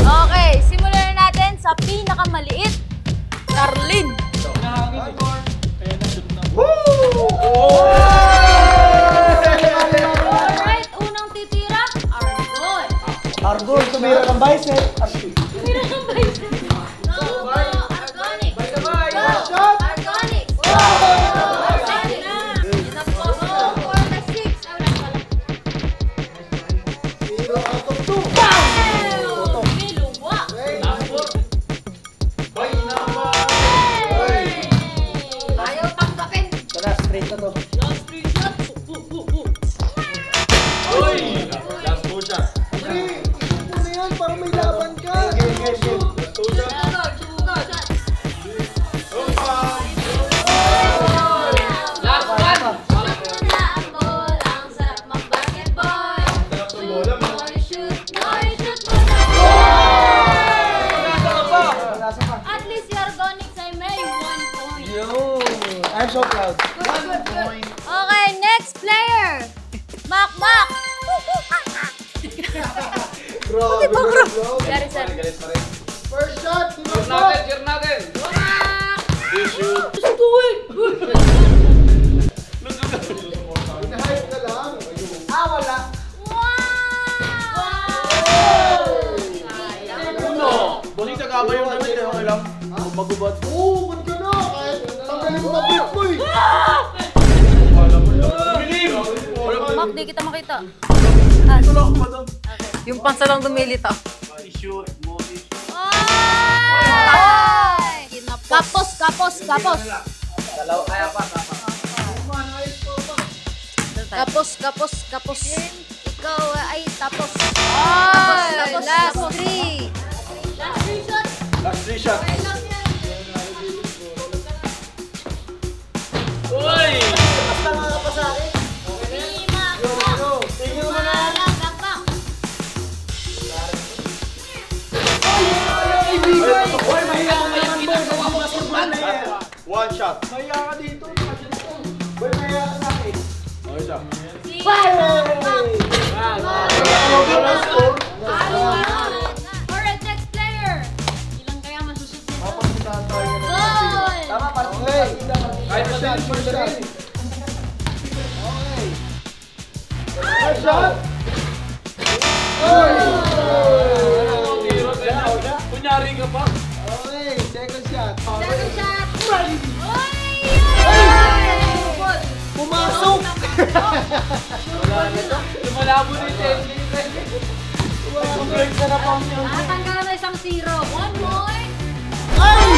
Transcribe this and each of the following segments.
Okay, simulan na natin sa pinakamaliit, Carlin. Alright, unang titira, Argol. Argol, tumira kang bicep. Tumira kang bicep. Argonic. Go! Argonic. At least si Argonics ay may 1 point. I'm so proud. Good. Okay, next player. Mac. Bro, Very sad. first shot. Cheer natin. Shoot. Just do it. Hype ka lang. Wala. Balik sa kabay yung damit eh, okay lang. Magubad. Oo, ba't ka na? Kahit tanggalin mo na brief mo eh. Mac, di kita makita. Ito lang ako, madam. Yung pansa lang dumilita. Issue, motive. Kapos. Dalaw, kaya pa. Kapos. Ikaw ay tapos. Last 3. Last 3 shot. Uy! Basta nga pa sa akin. Tingin mo na. Ay, mahiya ka naman. One shot. Mahiya ka dito. Boy, mahiya ka sa akin. Okay siya. Alright, next player. Ilang kaya masusut nito? Papasuntahan tayo ng Goal! Tama, parang okay. Kahit First madaling, shot. madaling. Okay. First shot. Oy! Kunyari ka pa. Okay, second shot. Second shot. Pumasok! Lumalabo ni Tenji. Break na pa ang Tanggalan na isang 0. 1 point. Ay!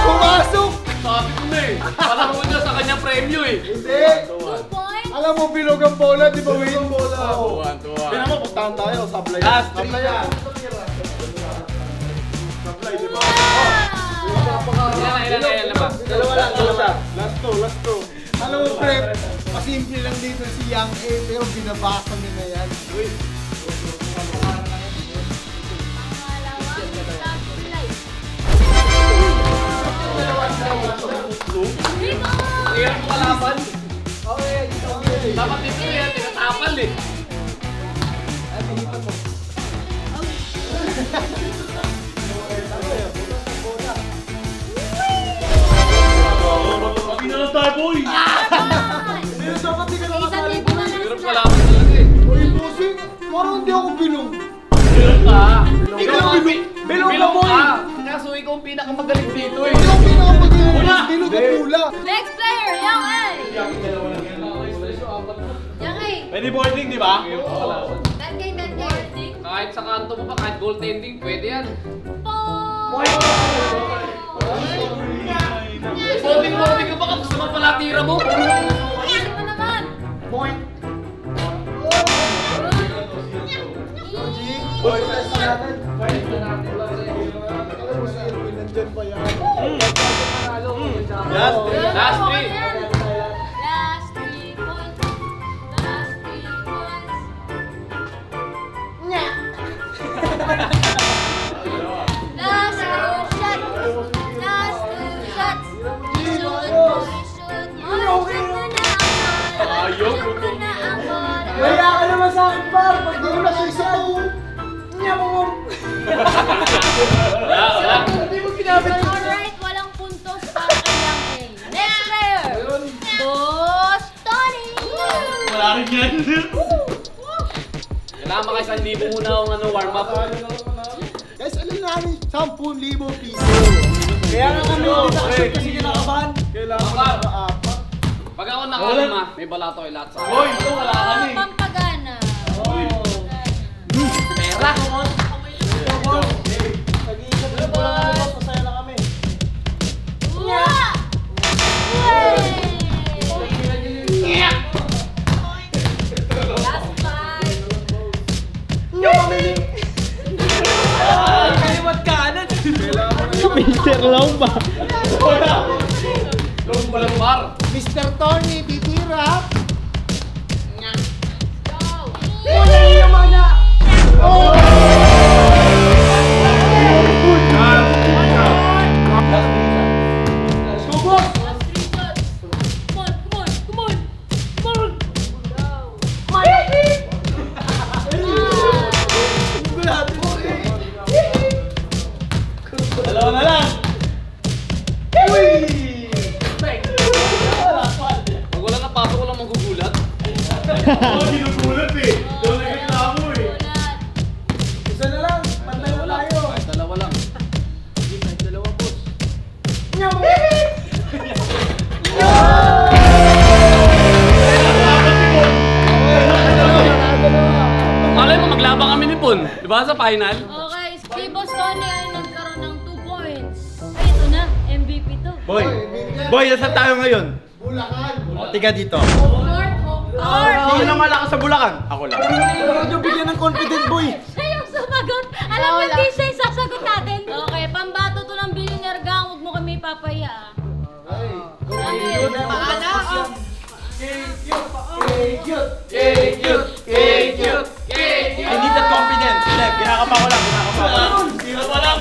Pumasok! Sabi ko na eh. Parang mo niya sa kanyang premyo eh. Hindi! 2 points. Alam mo, bilog ang bola, di ba win? Bola. Tuwan. Tignan mo, puntahan tayo. Sablay. Last Sablay yan. Sablay, di ba? Ilan na ba? Dalawa lang. Last two. Alam mo, prep, pasimple lang dito si Yang A, pero binabasa niya na yan. Iyan mo kalaban. Okay. Dapat dito yan, tinatapal eh. Pinalang tayo, boy! Pero dapat di ka na Isang kasali. libo na lang Hirap sila. kalaban talaga eh. Uy, bossing, parang hindi ako bilong. Bilong ka. Ikaw bilong. Bilong ka, boy. Kaso ikaw ang pinakamagaling dito eh. Hindi ako pinakamagaling. Wala. Bilog at pula. Next player, Yang A. Yang A. Pwede boarding, di ba? Bad game. Kahit sa kanto mo pa, kahit goaltending, pwede yan. Boarding ka ba? Gusto mo pala tira mo? Ano mo naman? Boy, test natin. Alam mo si Irwin, nandyan pa yan. Last Last 3. Last 3 points. Last 3 points. Last 2 shots. Last 2 shots. Shoot mo, shoot mo. Ayaw. Shoot mo na ang bola. Kaya ka naman sa akin, par. Pag di mo na sa isa to. Niya mo. Hindi mo ginamit. Alright, walang puntos para kay Yang A. Next player. Boss Tony. Wala rin yan. Kailangan maka 1,000 muna ang warm up. Guys, alam namin, 10,000 piso. Kaya nga kami hindi nakashoot kasi kinakabahan. Kailangan mo nakaapat. Pag ako nakalima, may balato ay lahat sa akin. Hoy, ito wala kami. Pampagana. Pera. Nag-iisip mo lang ano ba, masaya na kami. Uwa! Last 5. Kalimat kanan. Mr. Long ba? Long balang bar. Mr. Tony, titira. Let's go, boss! Last 3 shots. Come on, come on, come on. Come on. Dalawa na lang. Pag wala napasok, walang magugulat. Oo, ginugulat eh. Doon nagreklamo eh. Ulat. Isa na lang, pantay mo tayo. Kahit dalawa lang. Hindi, kahit dalawa, boss. Malay mo, maglabang kami ni Pon. Di ba sa final? Okay, si Boss Tony ay nagkaroon ng 2 points. Ay, ito na. MVP to. Boy! Boy, nasaan tayo ngayon? Bulacan. O, tiga dito. North Home. Sino malakas sa Bulacan? Ako lang. Huwag niyo bigyan ng confident, boy. Siya yung sumagot. Alam mo, hindi siya yung sasagot natin. Okay, pambato to ng Billionaire Gang. Huwag mo kami papahiya. I need that confidence. Hindi, kinakapa ko lang, kinakapa ko lang. Tira pa lang.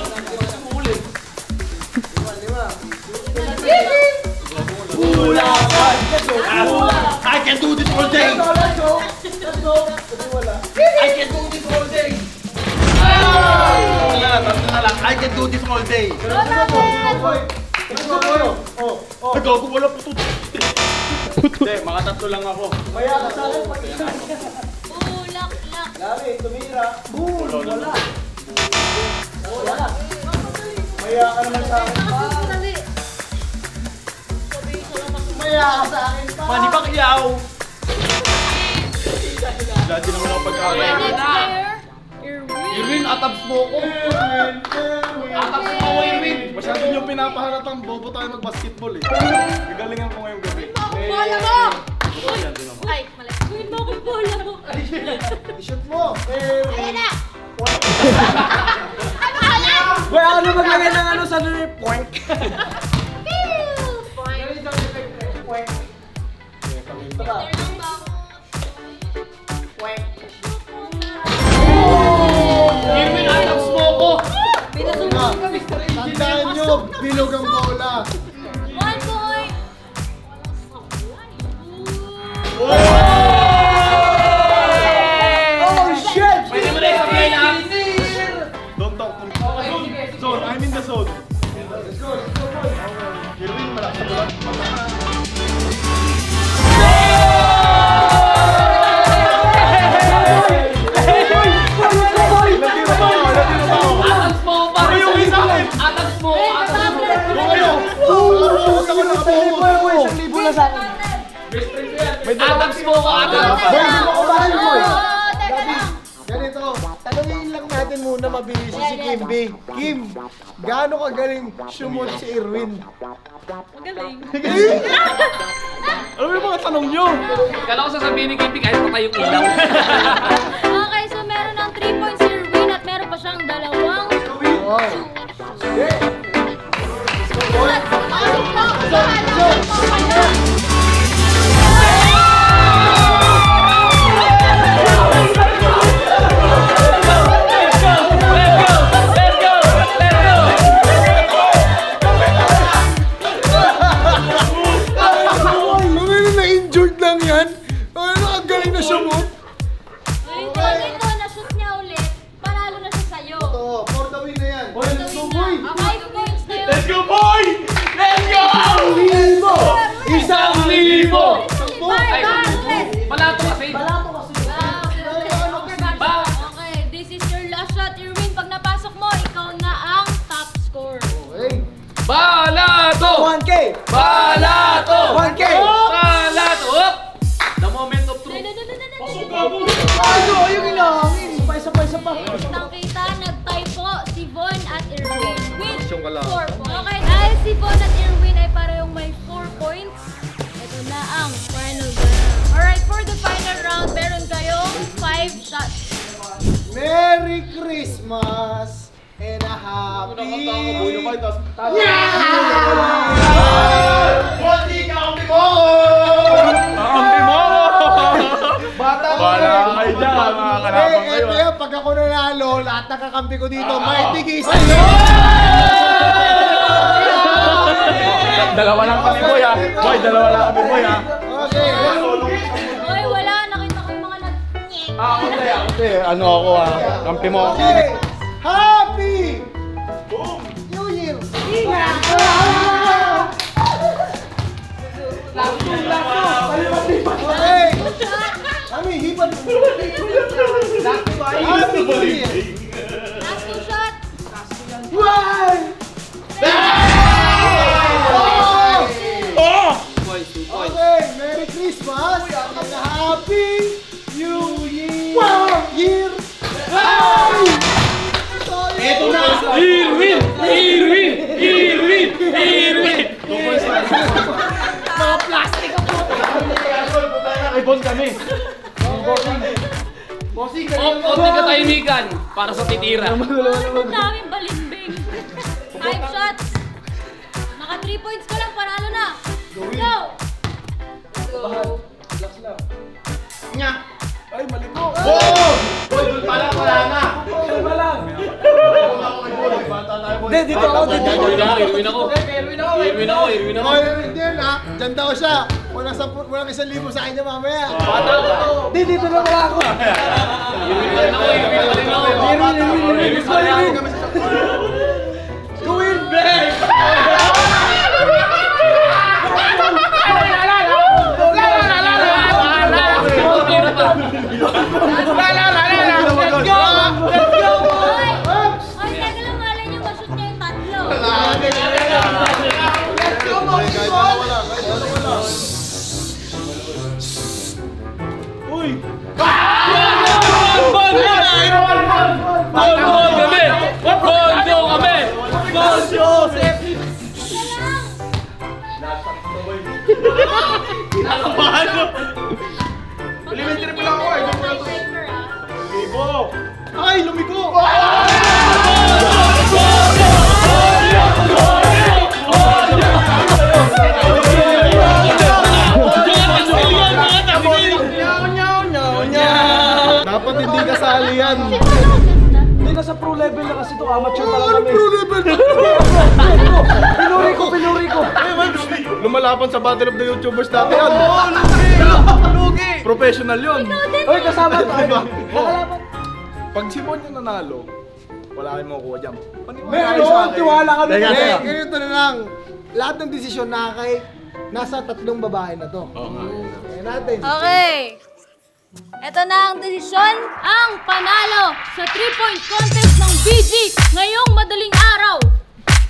Bulacan! I can do this all day! I can do this all day! Tatlo na lang. I can do this all day! Nagago, wala puto. Hindi, mga tatlo lang ako. Maya ka sa akin, pag-isa. Bulaklak. Dami, tumira. Boom! Wala. Wala. Maya ka naman sa akin, pa. Maya ka sa akin, pa. Mani Pacquiao! Dati naman ako Okay, pagkakaya. next player. Irwin. Irwin, atabs mo ko. Atabs mo ko, Irwin. Masyado niyong pinapahalatang bobo tayo mag-basketball eh. Gagalingan ko ngayong gabi. Bola mo! Ay, mali. Uy, mo akong bola mo. I-shoot mo. Ayan na! Boy, ako na maglagay ng ano sa nuri. Poink. Irwin, atabs mo ko. Tandaan nyo, bilog ang bola. 1 point. Oh shit! Pwede mo na isabay lahat. Don't talk to me. Zone, I'm in the zone. Let's go, boy. Irwin, malakas na bola. Atabs mo ko para sa isa. Atabs mo ko. Atabs mo Atabs mo ko. Atabs. Ganito, tanongin lang natin muna mabilis si Kimby. Kim, gaano kagaling sumot si Irwin? Magaling. Ano yung mga tanong nyo? Kala ko sasabihin ni Kipi kahit patay yung ilaw. Okay, so meron ng 3 points si Irwin at meron pa siyang 2. Wow. Pasok na! Balato! 1K! Balato! Up! The moment of truth. Ano? Yung ilangin. Isa pa. Kitang-kita, nag-tie po si Von at Irwin with Question ka lang. 4 points. Okay, dahil si Von at Irwin ay parehong may 4 points, ito na ang final round. Alright, for the final round, meron kayong 5 shots. Merry Christmas and a happy... Buti ka, kampi mo! Kampi mo! Bata Wala kayo dyan, mga kalaban kayo. Ito yan, pag ako nanalo, lahat ng kakampi ko dito, may tigisan nyo! Dalawa lang kami, boy, ha? Boy, dalawa lang kami, boy, ha? Okay. Oy, wala, nakita ko yung mga Kasi, ano ako, ha? Kampi mo. Okay. Happy New Year! Okay. Kami, hiban mo. Happy New Year! last 2 shots. Why? Okay, Merry Christmas and a Happy New Year! Ito na! Irwin! Mga plastic ang puto! Kay Bon kami. Bossing, Konting katahimikan para sa titira. Ang daming balimbing. 5 shots. Naka 3 points ka lang, panalo na. Go! Ay, mali po. Oh! Boy, doon pala, wala na. Kalma lang. Bata tayo, boy. Hindi, dito ako, dito ako. Irwin ako. Oh, hindi na. Diyan daw siya. Walang 1,000 sa kanya mamaya. Bata ako. Hindi, dito lang wala ako. Irwin pa rin ako. Gawin, Bek! Oy! Oy, teka lang, malay niyo, mashoot niya yung tatlo. Uy! Elementary pa lang ako, eh. Tiebreaker, ah. Libo! Ay, lumiko! Dapat hindi kasali yan. Hindi na sa pro level na kasi ito, amateur pa lang kami. Pro level? Pinuri ko. Lumalaban sa Battle of the YouTubers dati yan. Lugi! Professional yun. Hoy, kasama tayo. Diba? Nakalaban. Pag si Bon yung nanalo, wala kayong makukuha dyan. Meron, tiwala kami. Hindi, ganito na lang. Lahat ng desisyon nasa 3 babae na to. Kaya natin. Okay. Ito na ang desisyon. Ang panalo sa 3-point contest ng BG ngayong madaling araw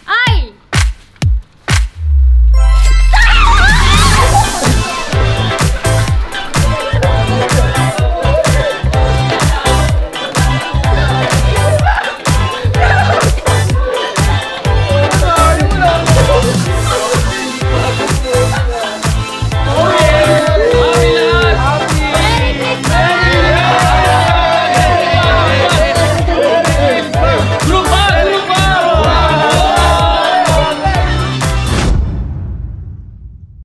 ay